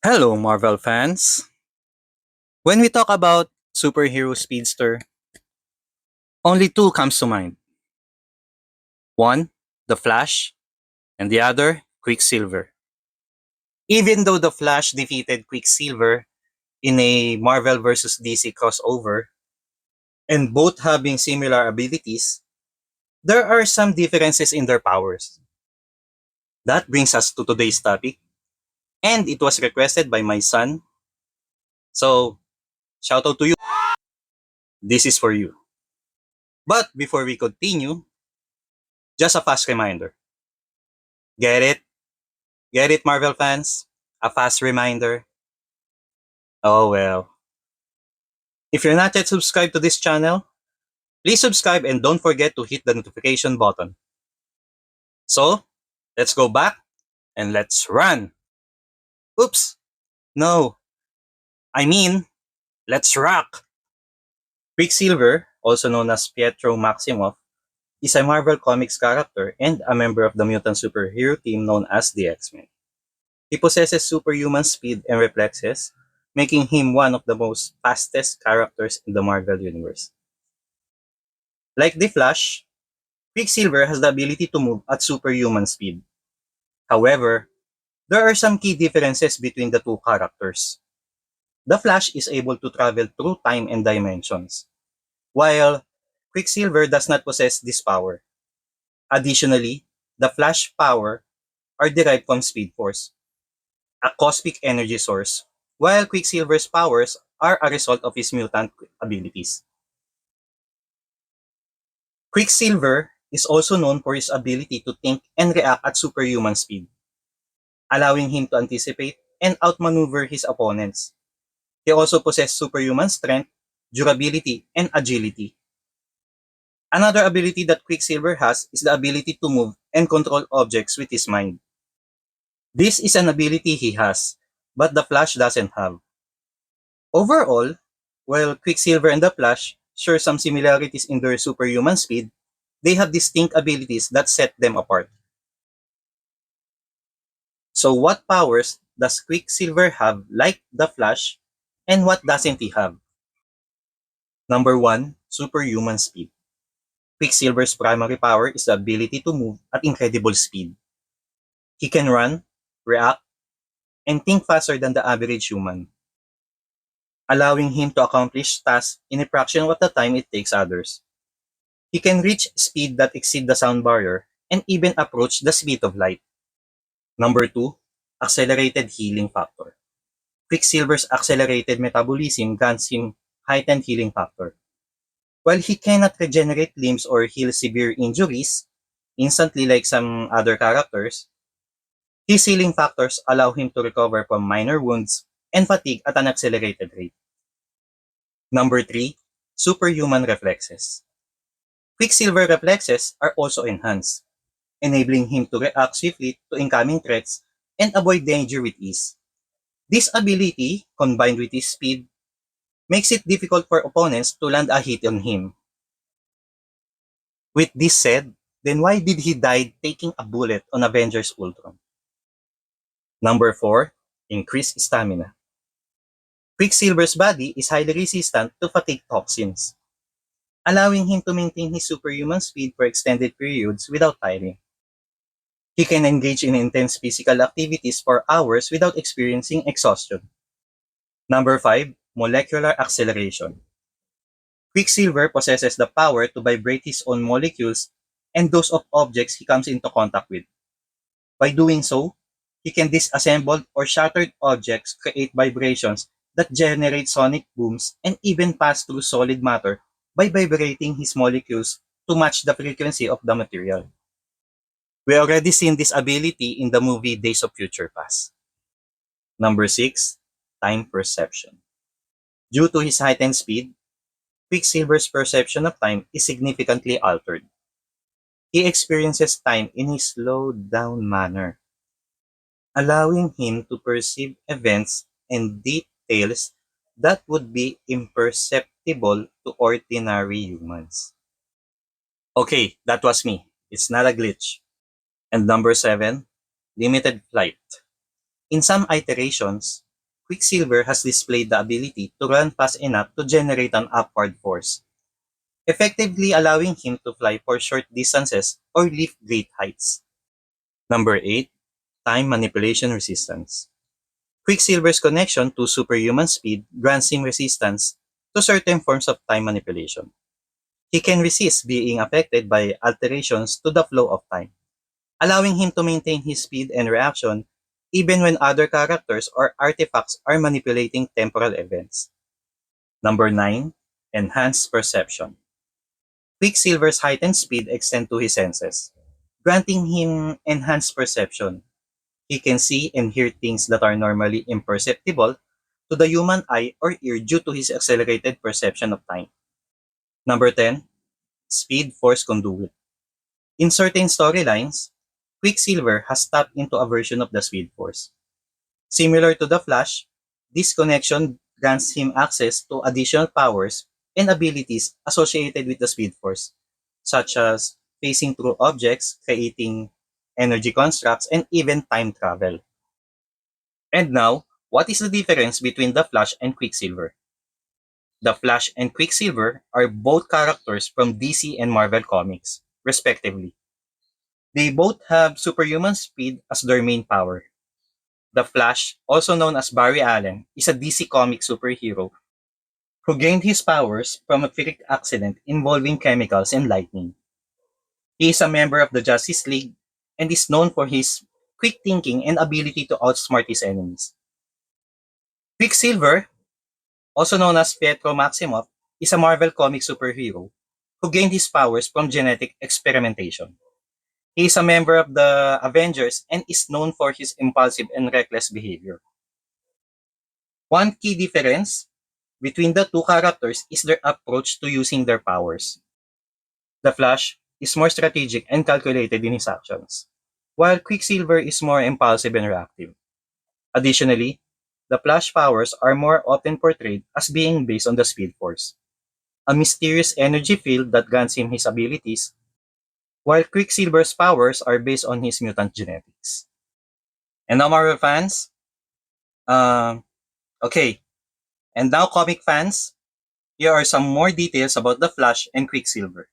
Hello, Marvel fans. When we talk about superhero speedster, only two comes to mind. One, the Flash, and the other, Quicksilver. Even though the Flash defeated Quicksilver in a Marvel vs. DC crossover, and both having similar abilities, there are some differences in their powers. That brings us to today's topic, and it was requested by my son. So, shout out to you. This is for you. But before we continue, just a fast reminder. Get it? Get it, Marvel fans? A fast reminder. Oh well. If you're not yet subscribed to this channel, please subscribe and don't forget to hit the notification button. So, let's go back and let's run. Oops. No. I mean, let's rock. Quicksilver, also known as Pietro Maximoff, is a Marvel Comics character and a member of the mutant superhero team known as the X-Men. He possesses superhuman speed and reflexes, making him one of the most fastest characters in the Marvel Universe. Like the Flash, Quicksilver has the ability to move at superhuman speed. However, there are some key differences between the two characters. The Flash is able to travel through time and dimensions, while Quicksilver does not possess this power. Additionally, the Flash power are derived from Speed Force, a cosmic energy source, while Quicksilver's powers are a result of his mutant abilities. Quicksilver is also known for his ability to think and react at superhuman speed, allowing him to anticipate and outmaneuver his opponents. He also possesses superhuman strength, durability, and agility. Another ability that Quicksilver has is the ability to move and control objects with his mind. This is an ability he has, but the Flash doesn't have. Overall, while Quicksilver and the Flash share some similarities in their superhuman speed, they have distinct abilities that set them apart. So what powers does Quicksilver have like the Flash, and what doesn't he have? Number 1, superhuman speed. Quicksilver's primary power is the ability to move at incredible speed. He can run, react, and think faster than the average human, allowing him to accomplish tasks in a fraction of the time it takes others. He can reach speed that exceed the sound barrier and even approach the speed of light. Number 2, accelerated healing factor. Quicksilver's accelerated metabolism grants him heightened healing factor. While he cannot regenerate limbs or heal severe injuries instantly like some other characters, his healing factors allow him to recover from minor wounds and fatigue at an accelerated rate. Number 3, superhuman reflexes. Quicksilver reflexes are also enhanced, enabling him to react swiftly to incoming threats and avoid danger with ease. This ability, combined with his speed, makes it difficult for opponents to land a hit on him. With this said, then why did he die taking a bullet on Avengers Ultron? Number 4, increased stamina. Quicksilver's body is highly resistant to fatigue toxins, allowing him to maintain his superhuman speed for extended periods without tiring. He can engage in intense physical activities for hours without experiencing exhaustion. Number 5, molecular acceleration. Quicksilver possesses the power to vibrate his own molecules and those of objects he comes into contact with. By doing so, he can disassemble or shattered objects, create vibrations that generate sonic booms, and even pass through solid matter by vibrating his molecules to match the frequency of the material. We already seen this ability in the movie Days of Future Past. Number 6, time perception. Due to his heightened speed, Quicksilver's perception of time is significantly altered. He experiences time in a slowed down manner, allowing him to perceive events and details that would be imperceptible to ordinary humans. Okay, that was me. It's not a glitch. And number 7, limited flight. In some iterations, Quicksilver has displayed the ability to run fast enough to generate an upward force, effectively allowing him to fly for short distances or leap great heights. Number 8. Time Manipulation Resistance. Quicksilver's connection to superhuman speed grants him resistance to certain forms of time manipulation. He can resist being affected by alterations to the flow of time, allowing him to maintain his speed and reaction even when other characters or artifacts are manipulating temporal events. Number 9. Enhanced Perception. Quicksilver's heightened speed extends to his senses, granting him enhanced perception. He can see and hear things that are normally imperceptible to the human eye or ear due to his accelerated perception of time. Number 10. Speed Force Conduit. In certain storylines, Quicksilver has tapped into a version of the Speed Force. Similar to the Flash, this connection grants him access to additional powers and abilities associated with the Speed Force, such as phasing through objects, creating energy constructs, and even time travel. And now, what is the difference between the Flash and Quicksilver? The Flash and Quicksilver are both characters from DC and Marvel Comics, respectively. They both have superhuman speed as their main power. The Flash, also known as Barry Allen, is a DC comic superhero who gained his powers from a freak accident involving chemicals and lightning. He is a member of the Justice League and is known for his quick thinking and ability to outsmart his enemies. Quicksilver, also known as Pietro Maximoff, is a Marvel comic superhero who gained his powers from genetic experimentation. He is a member of the Avengers and is known for his impulsive and reckless behavior. One key difference between the two characters is their approach to using their powers. The Flash is more strategic and calculated in his actions, while Quicksilver is more impulsive and reactive. Additionally, the Flash powers are more often portrayed as being based on the Speed Force, a mysterious energy field that grants him his abilities, while Quicksilver's powers are based on his mutant genetics. And now, Marvel fans, uh, okay, and now comic fans, here are some more details about the Flash and Quicksilver.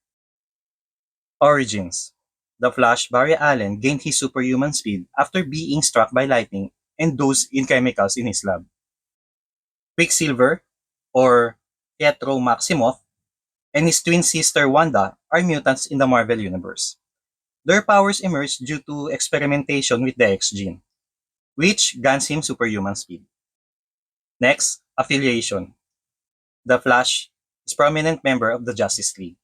Origins. The Flash Barry Allen gained his superhuman speed after being struck by lightning and dosed in chemicals in his lab. Quicksilver, or Pietro Maximoff, and his twin sister Wanda are mutants in the Marvel Universe. Their powers emerged due to experimentation with the X gene, which grants him superhuman speed. Next, affiliation. The Flash is a prominent member of the Justice League,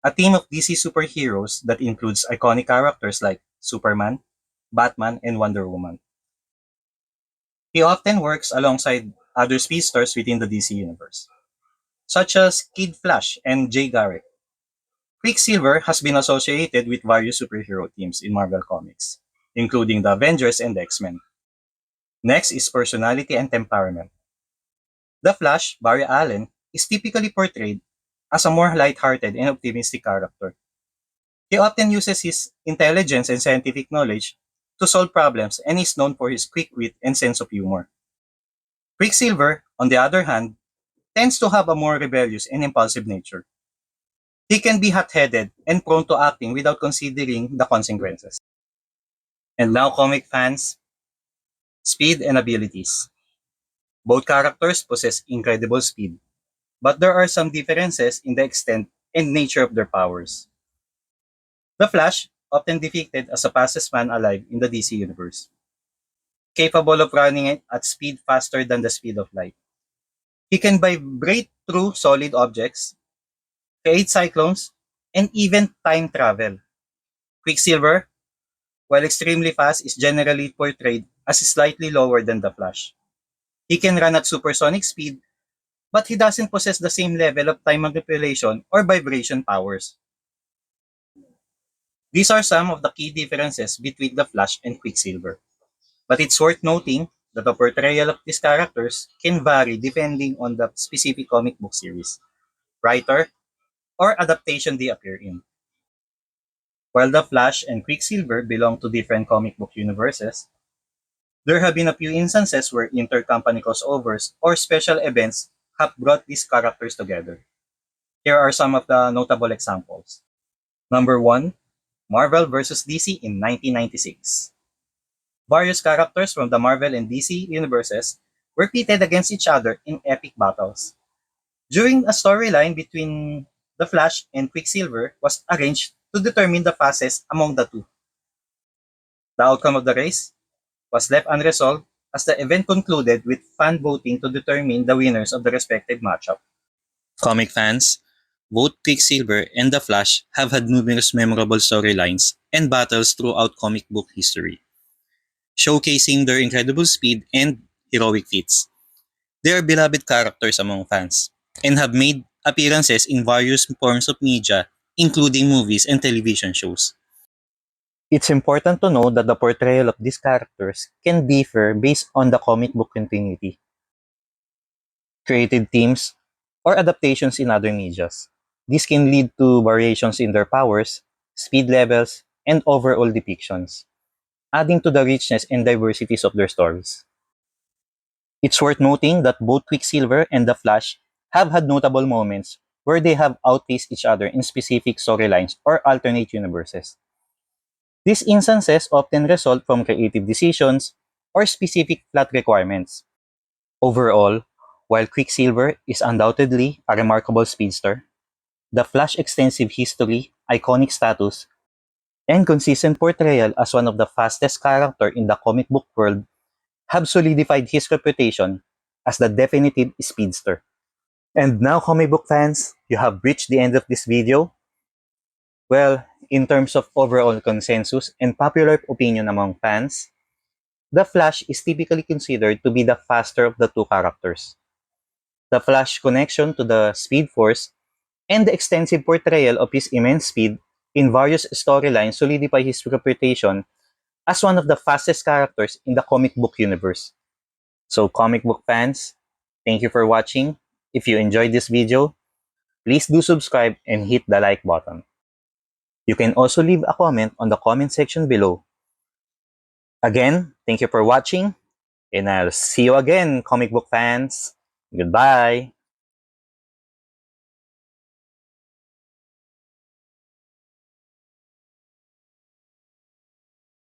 a team of DC superheroes that includes iconic characters like Superman, Batman, and Wonder Woman. He often works alongside other speedsters within the DC universe, such as Kid Flash and Jay Garrick. Quicksilver has been associated with various superhero teams in Marvel Comics, including the Avengers and the X-Men. Next is personality and temperament. The Flash, Barry Allen, is typically portrayed as a more lighthearted and optimistic character. He often uses his intelligence and scientific knowledge to solve problems and is known for his quick wit and sense of humor. Quicksilver, on the other hand, tends to have a more rebellious and impulsive nature. He can be hot-headed and prone to acting without considering the consequences. And now, comic fans, speed and abilities. Both characters possess incredible speed, but there are some differences in the extent and nature of their powers. The Flash, often depicted as the fastest man alive in the DC universe, capable of running at speed faster than the speed of light. He can vibrate through solid objects, create cyclones, and even time travel. Quicksilver, while extremely fast, is generally portrayed as slightly lower than the Flash. He can run at supersonic speed, but he doesn't possess the same level of time manipulation or vibration powers. These are some of the key differences between the Flash and Quicksilver. But it's worth noting that the portrayal of these characters can vary depending on the specific comic book series, writer, or adaptation they appear in. While the Flash and Quicksilver belong to different comic book universes, There have been a few instances where intercompany crossovers or special events have brought these characters together. Here are some of the notable examples. Number 1, Marvel vs. DC in 1996. Various characters from the Marvel and DC universes were pitted against each other in epic battles. During a storyline between The Flash and Quicksilver was arranged to determine the fastest among the two. The outcome of the race was left unresolved as the event concluded with fan voting to determine the winners of the respective matchup. Comic fans, both Quicksilver and The Flash have had numerous memorable storylines and battles throughout comic book history, showcasing their incredible speed and heroic feats. They are beloved characters among fans and have made appearances in various forms of media, including movies and television shows. It's important to know that the portrayal of these characters can differ based on the comic book continuity, created themes, or adaptations in other medias. This can lead to variations in their powers, speed levels, and overall depictions, adding to the richness and diversities of their stories. It's worth noting that both Quicksilver and The Flash have had notable moments where they have outpaced each other in specific storylines or alternate universes. These instances often result from creative decisions or specific plot requirements. Overall, while Quicksilver is undoubtedly a remarkable speedster, The Flash's extensive history, iconic status, and consistent portrayal as one of the fastest characters in the comic book world have solidified his reputation as the definitive speedster. And now, comic book fans, you have reached the end of this video. Well, in terms of overall consensus and popular opinion among fans, the Flash is typically considered to be the faster of the two characters. The Flash connection to the Speed Force and the extensive portrayal of his immense speed in various storylines solidify his reputation as one of the fastest characters in the comic book universe. So, comic book fans, thank you for watching. If you enjoyed this video, please do subscribe and hit the like button. You can also leave a comment on the comment section below. Again, thank you for watching, and I'll see you again, comic book fans. Goodbye!